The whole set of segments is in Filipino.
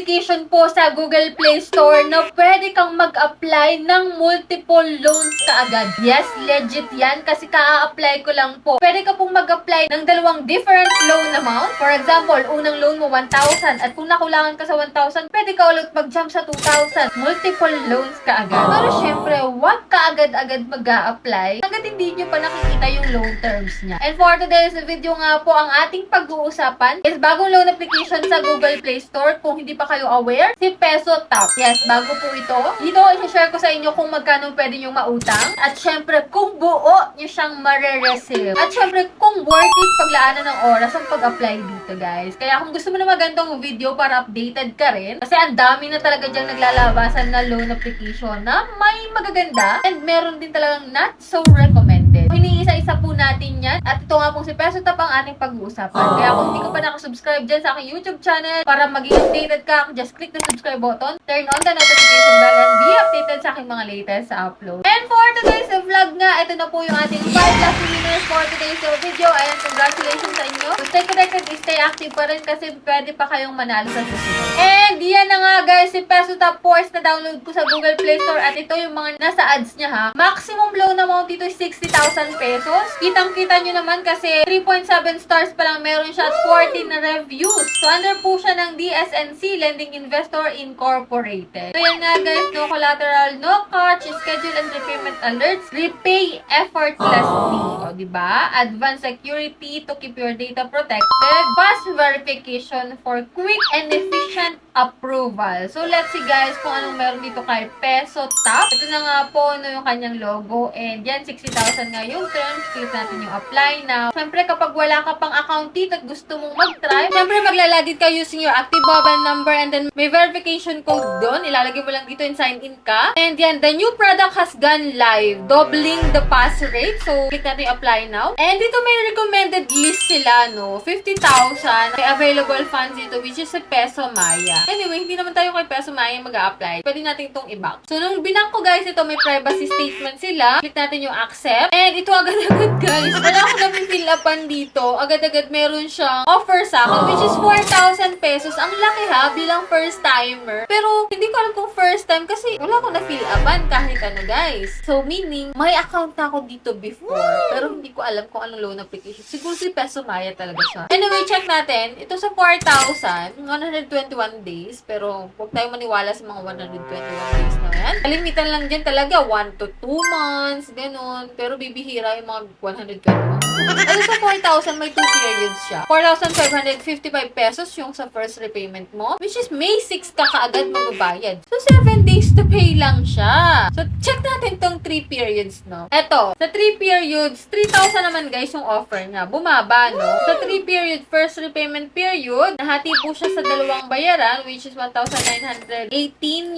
application po sa Google Play Store na pwede kang mag-apply ng multiple loans kaagad. Yes, legit yan kasi ka-apply ko lang po. Pwede ka pong mag-apply ng dalawang different loan amount. For example, unang loan mo 1,000 at kung nakulangan ka sa 1,000, pwede ka ulit mag-jump sa 2,000. Multiple loans kaagad. Pero syempre, wag ka agad-agad mag-a-apply hanggat hindi nyo pa nakikita yung loan terms niya. And for today's video nga po, ang ating pag-uusapan is bagong loan application sa Google Play Store. Kung hindi pa kayo aware, si Peso Top. Yes, bago po ito. Dito, i-share ko sa inyo kung magkano pwede nyong mautang. At syempre, kung buo nyo siyang mare-receive. At syempre, kung worth it paglaanan ng oras ang pag-apply dito, guys. Kaya kung gusto mo na magandang video para updated ka rin, kasi ang dami na talaga dyang naglalabasan na loan application na may magaganda and meron din talagang not so recommended. Iniisa-isa po natin yan. At ito nga pong si Peso Top ang ating pag-uusapan. Kaya kung hindi ka pa nakasubscribe dyan sa aking YouTube channel para maging updated ka, just click the subscribe button, turn on the notification bell, and be updated sa aking mga latest upload. And for today's vlog nga, ito na po yung ating 5 lucky winners for today's video. Ayan, congratulations sa inyo. So stay connected, stay active pa rin kasi pwede pa kayong manalo sa susunod. And yan na nga guys, si Peso Top Force na download ko sa Google Play Store at ito yung mga nasa ads niya ha. Maximum loan amount dito is 60,000 pesos. Kitang-kita nyo naman kasi 3.7 stars pa lang meron siya at 14 na reviews. So under po siya ng DSNC, Lending Investor Incorporated. So yan nga guys, no collateral, no catch, schedule and repayment alerts, repay effortlessly. O diba? Advanced security to keep your data protected, fast verification for quick and efficient approval. So let's see guys kung anong meron dito kay Peso Top. Ito na nga po no, yung kanyang logo and yan 60,000 nga yung terms. Click natin yung apply now. Siyempre kapag wala ka pang account dito at gusto mong mag-try, siyempre maglalagit ka using your active mobile number and then may verification code doon. Ilalagay mo lang dito and sign in ka. And yan, the new product has gone live, doubling the pass rate. So click natin yung apply now. And dito may recommended list sila no, 50,000 may available funds dito which is sa Peso Maya. Anyway, hindi naman tayo kay Peso Maya mag-a-apply. Pwede natin itong i-back. So, nung binak ko guys, ito may privacy statement sila. Click natin yung accept. And ito agad-agad guys. Wala ako na-fill upan dito. Agad-agad meron siyang offer sa akin which is 4,000 pesos. Ang laki ha, bilang first timer. Pero, hindi ko alam kung first time kasi wala ako na-fill upan kahit ano guys. So, meaning, may account na ako dito before. Pero, hindi ko alam kung anong loan application. Siguro si Peso Maya talaga siya. Anyway, check natin. Ito sa 4,000, 121 days. Pero, huwag tayo maniwala sa mga 121 days na yan. Kalimitan lang dyan talaga, 1 to 2 months, ganun. Pero, bibihira yung mga 121. Ano sa 4,000, may 2 periods siya. 4,555 pesos yung sa first repayment mo, which is May 6 ka kaagad magbabayad. So, 7 days to pay lang siya. So, check natin tong 3 periods, no? Eto, sa 3 periods, 3,000 naman guys yung offer niya. Bumaba, no? Sa 3 period, first repayment period, nahati po siya sa dalawang bayaran, which is 1,918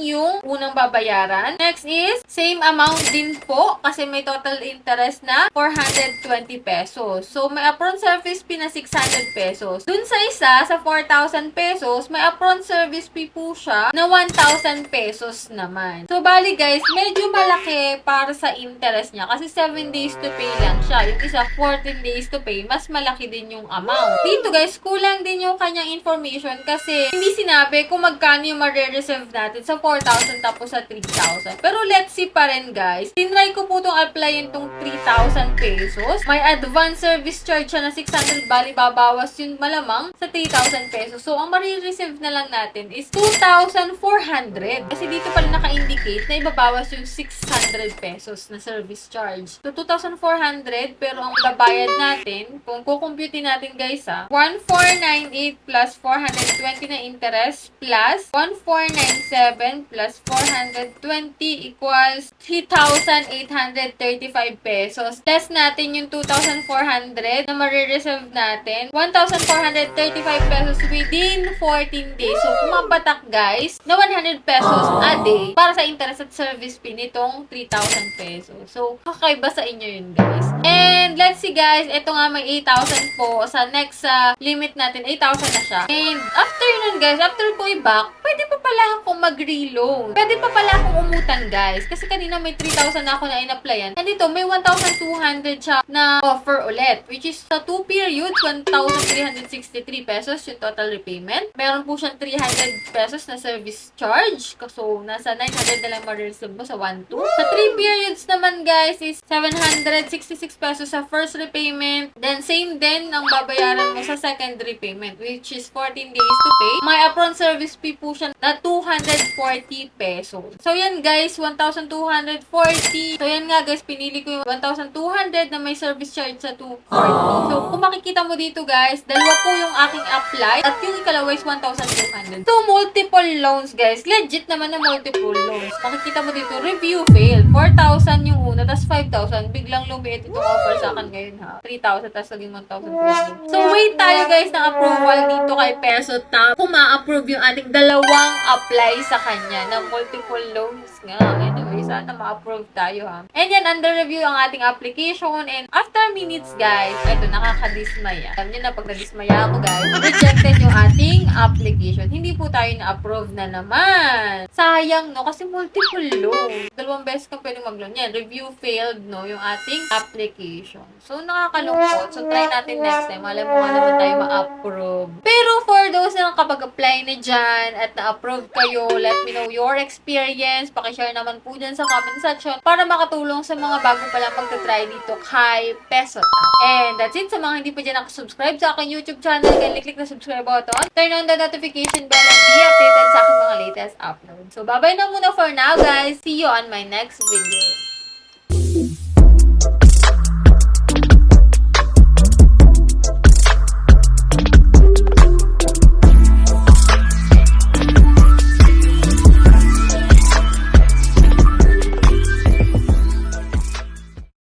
yung unang babayaran. Next is, same amount din po, kasi may total interest na 420 pesos. So, may upfront service fee na 600 pesos. Dun sa isa, sa 4,000 pesos, may upfront service fee po siya na 1,000 pesos naman. So, bali guys, medyo malaki para sa interest niya, kasi 7 days to pay lang siya. Yung isa, 14 days to pay, mas malaki din yung amount. Dito guys, kulang din yung kanyang information kasi hindi sinabi kung magkano yung ma-reserve natin sa 4,000 tapos sa 3,000. Pero let's see pa rin guys. Tinry ko po itong applyin itong 3,000 pesos. May advance service charge siya na 600, bali babawas yun malamang sa 3,000 pesos. So, ang ma-receive na lang natin is 2,400. Kasi dito pala naka-indicate na ibabawas yung 600 pesos na service charge. So, 2,400 pero ang babayad natin, kung kukumputin natin guys 1,498 plus 420 na interest plus 1,497 plus 420 equals 3,835 pesos. Less natin yung 2,400 na marireserve natin. 1,435 pesos within 14 days. So, pumapatak guys na 100 pesos a day para sa interest at service fee nitong 3,000 pesos. So, kakaiba sa inyo yun guys. And let's see guys, ito nga may 8,000 po. Sa next limit natin, 8,000 na siya. And after nun guys, after ko i-back, pwede pa pala akong mag-reloan. Pwede pa pala akong umutan, guys. Kasi kanina may 3,000 na ako na in-applyan. And dito, may 1,200 siya na offer ulit. Which is sa 2 periods, 1,363 pesos yung total repayment. Meron po siyang 300 pesos na service charge. So, nasa 900 na lang ma-reserve mo sa 1-2. Sa 3 periods naman, guys, is 766 pesos sa first repayment. Then, same din ang babayaran mo sa second repayment, which is 14 days to pay. May upfront service fee po siya na 240 pesos. So, yan guys, 1,240. So, yan nga guys, pinili ko yung 1,200 na may service charge sa 240. So, kung makikita mo dito guys, dalawa po yung aking apply at yung ikalawa is 1,200. So, multiple loans guys. Legit naman na multiple loans. Makikita mo dito, review failed. 4,000 yung una, tas 5,000. Biglang lumiit itong offer sa akin ngayon ha. 3,000, tas naging 1,200. So, wait tayo guys ng approval dito kay Peso Tap. Kung ma-approve yung ating dalawang apply sa kanya ng multiple loans nga. Anyway, sana ma-approve tayo ha. And yan, under review ang ating application. And after minutes guys, ito, nakakadismaya. Alam nyo na, pag nadismaya ako guys, rejected yung ating application. Hindi po tayo na-approve na naman. Sayang no, kasi multiple loans. Dalawang beses kang pwede mag-loan yan. Review failed no, yung ating application. So, nakakalungkot. So, try natin next time. Alam mo nga naman tayo ma-approve. Pero for those na nakapag-apply na dyan at na-approve kayo, let me know your experience. Pakishare naman po dyan sa comment section para makatulong sa mga bago palang magta-try dito kay Peso Tap. And that's it. Sa mga hindi pa dyan nakasubscribe sa aking YouTube channel, click the subscribe button, turn on the notification bell, and be updated sa aking mga latest upload. So, bye-bye na muna for now, guys. See you on my next video.